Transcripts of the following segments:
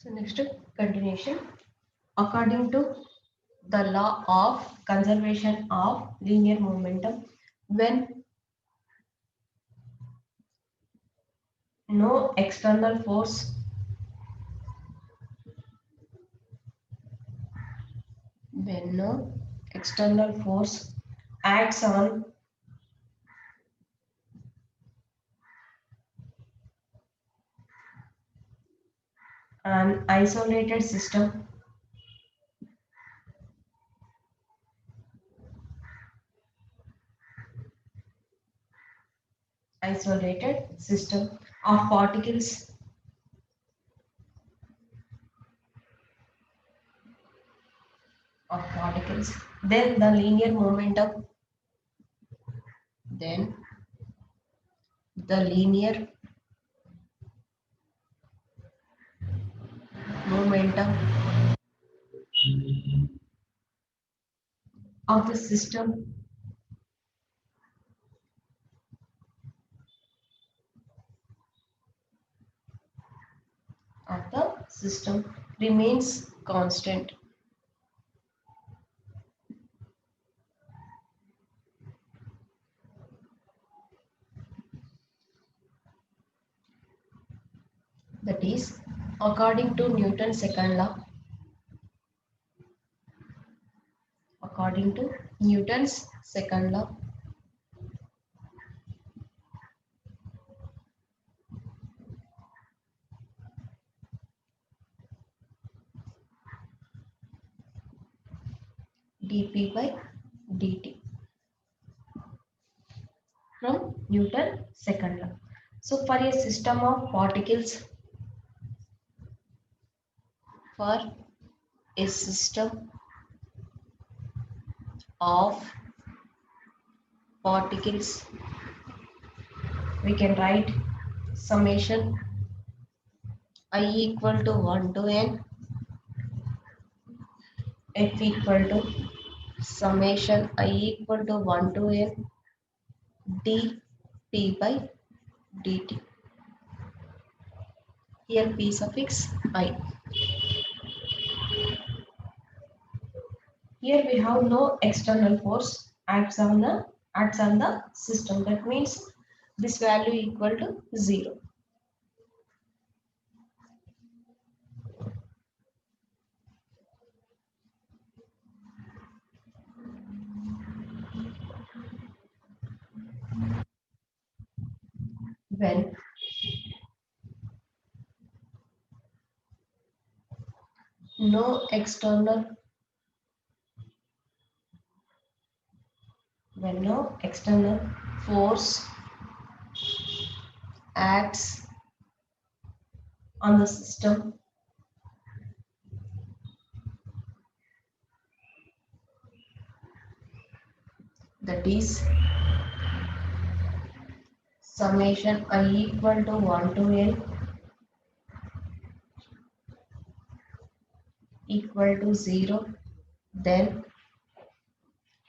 So next continuation. According to the law of conservation of linear momentum, when no external force when no external force acts on an isolated system of particles, then the linear momentum then the linear momentum of the system remains constant. That is, according to Newton's second law, according to Newton's second law, dp by dt from Newton's second law. So for a system of particles, for a system of particles, we can write summation I equal to 1 to n f equal to summation I equal to 1 to n dp by dt. Here p suffix I. Here we have no external force acts on the system. That means this value equal to 0. When no external force acts on the system, that is summation I equal to 1 to n equal to 0, then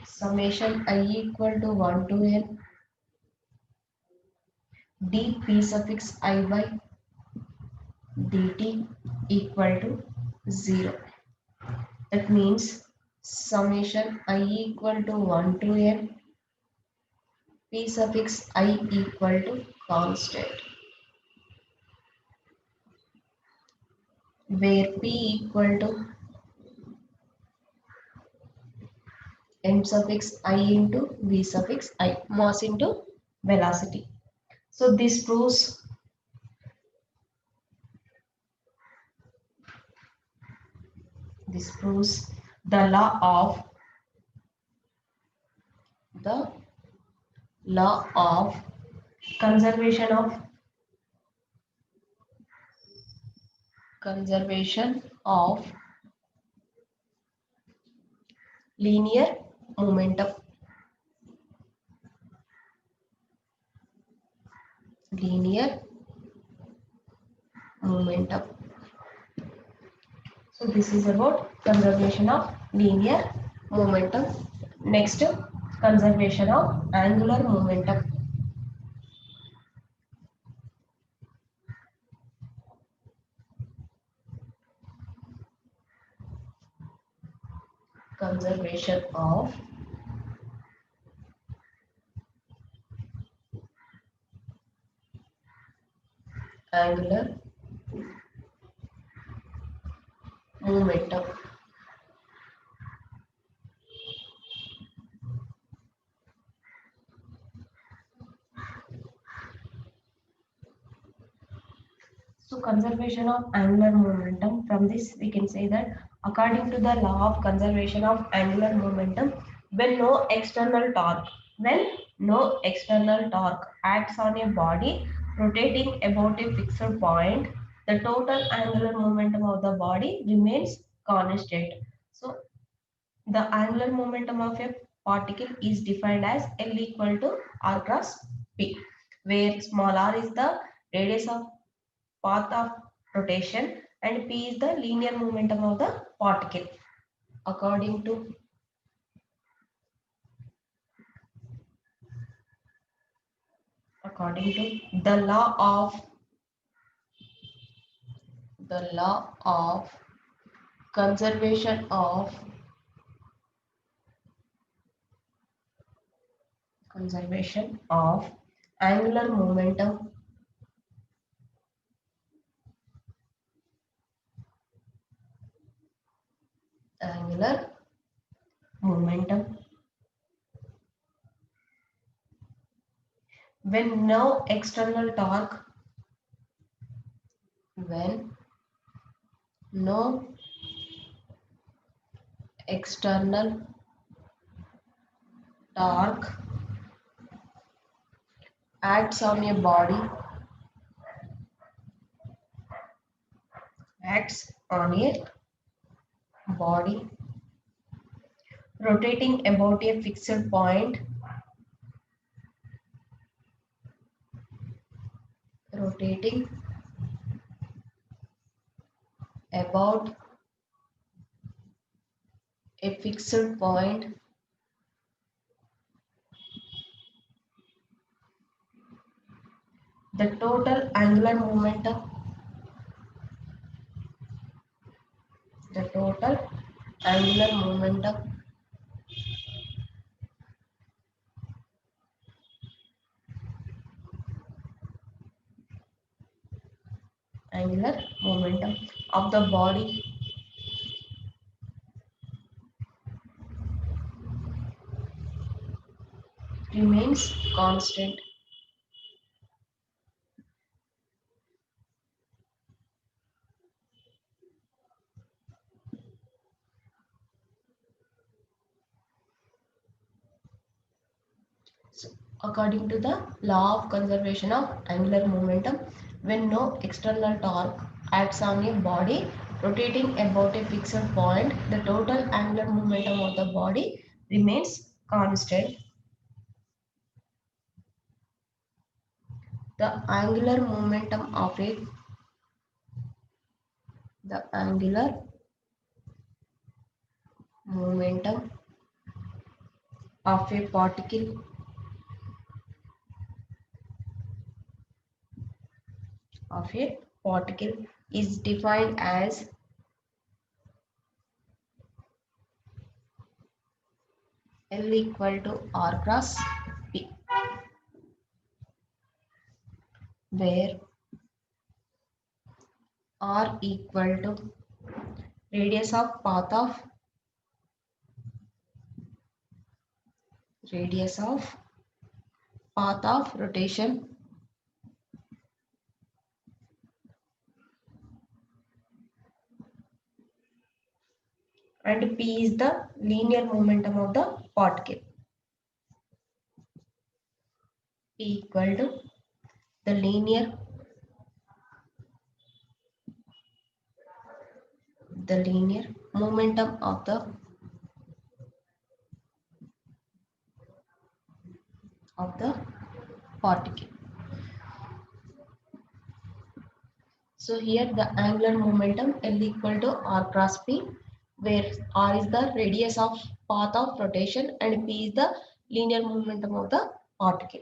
summation I equal to 1 to n dp suffix I by dt equal to 0. That means summation I equal to 1 to n p suffix I equal to constant, where p equal to m suffix I into v suffix I, mass into velocity. So this proves the the law of conservation of linear momentum. Linear momentum. So this is about conservation of linear momentum. Next, conservation of angular momentum. conservation of angular momentum. So conservation of angular momentum, from this we can say that according to the law of conservation of angular momentum, when no external torque acts on a body rotating about a fixed point, the total angular momentum of the body remains constant. So the angular momentum of a particle is defined as L equal to R cross P, where small r is the radius of path of rotation and P is the linear momentum of the particle. According to according to the law of conservation of angular momentum, angular momentum, when no external torque, when no external torque acts on a body, acts on a body rotating about a fixed point, rotating about a fixed point, the total angular momentum, the total angular momentum, angular momentum of the body remains constant. So, according to the law of conservation of angular momentum, when no external torque acts on a body rotating about a fixed point, the total angular momentum of the body remains constant. The angular momentum of a the angular momentum of a particle is defined as L equal to R cross P, where R equal to radius of path of radius of path of rotation and P is the linear momentum of the particle. P equal to the linear momentum of the particle. So here the angular momentum L equal to R cross P, where R is the radius of path of rotation and P is the linear momentum of the particle.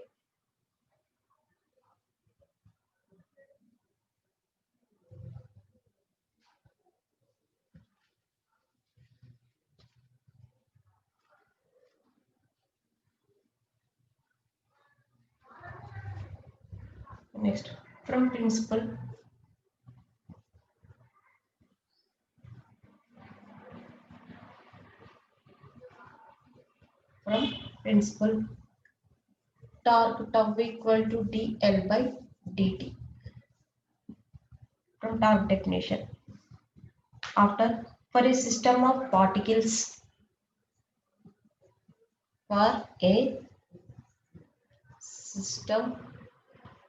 Next, from principle, from principle, torque tau equal to dl by dt. From torque definition, after for a system of particles, for a system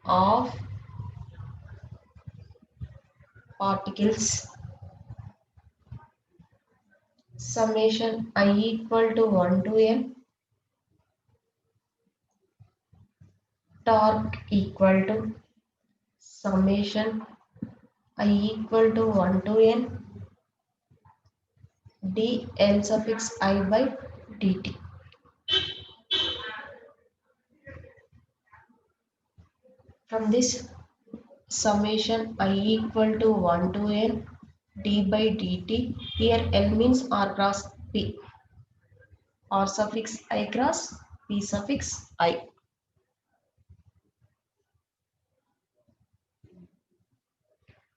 of particles, summation I equal to 1 to n, torque equal to summation I equal to 1 to n dl suffix I by dt. From this summation I equal to 1 to n d by dt, here L means R cross P, R suffix I cross P suffix I.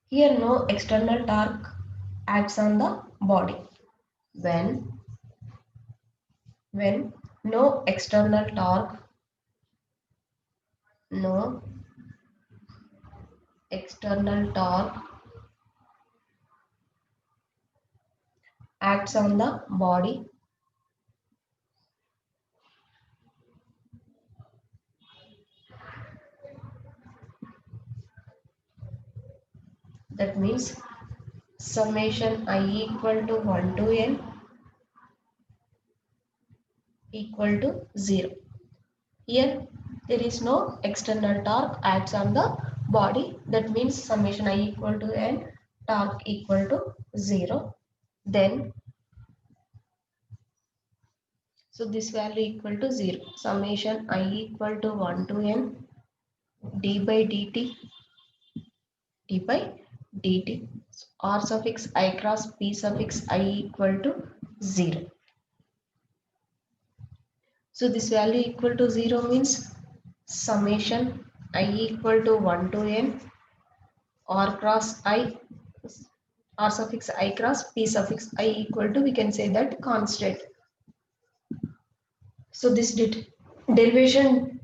Here no external torque acts on the body. When no external torque, no external torque acts on the body, that means summation I equal to 1 to n equal to 0. Here there is no external torque acts on the body, that means summation I equal to n, torque equal to 0. Then so this value equal to 0. Summation I equal to 1 to n d by dt, d by dt. So R suffix I cross P suffix I equal to 0. So this value equal to 0 means summation I equal to 1 to n R cross I, R suffix I cross P suffix I equal to, we can say that constant. So this derivation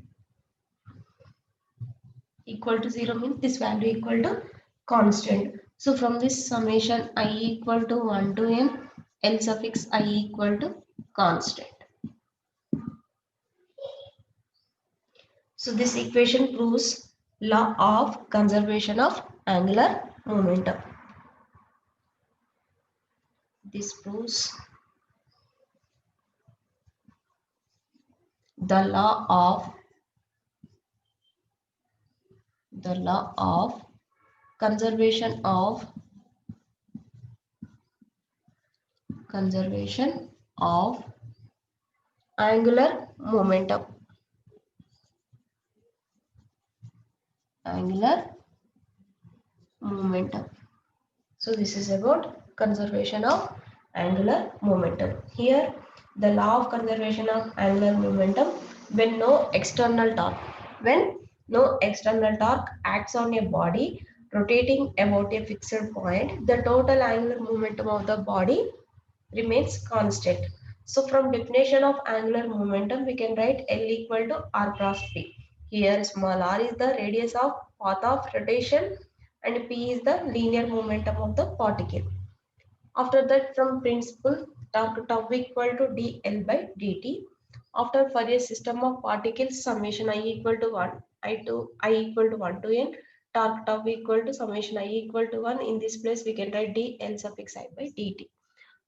equal to 0 means this value equal to constant. So from this summation I equal to 1 to n, L suffix I equal to constant. So this equation proves law of conservation of angular momentum. This proves the law of conservation of angular momentum. So this is about conservation of angular momentum. Here the law of conservation of angular momentum, when no external torque acts on a body rotating about a fixed point, the total angular momentum of the body remains constant. So from definition of angular momentum, we can write L equal to R cross P. Here small r is the radius of path of rotation and P is the linear momentum of the particle. After that, from principle, torque tau equal to dl by dt. After for a system of particles, summation I equal to 1, I equal to 1 to n, torque tau equal to summation I equal to 1. In this place, we can write dl suffix I by dt.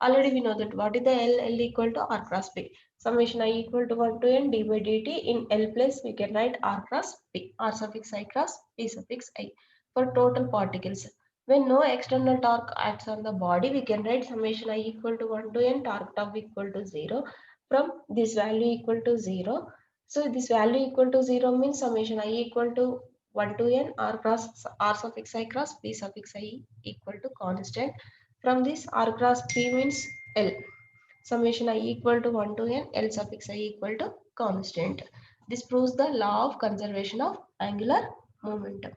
Already we know that what is the L equal to R cross P. Summation I equal to 1 to n d by dt. In L place we can write R cross P. R suffix I cross P suffix I for total particles. When no external torque acts on the body, we can write summation I equal to 1 to n, torque tau equal to 0. From this value equal to 0. So this value equal to 0 means summation I equal to 1 to n R suffix I cross P suffix I equal to constant. From this R cross P means L. Summation I equal to 1 to n, L suffix I equal to constant. This proves the law of conservation of angular momentum.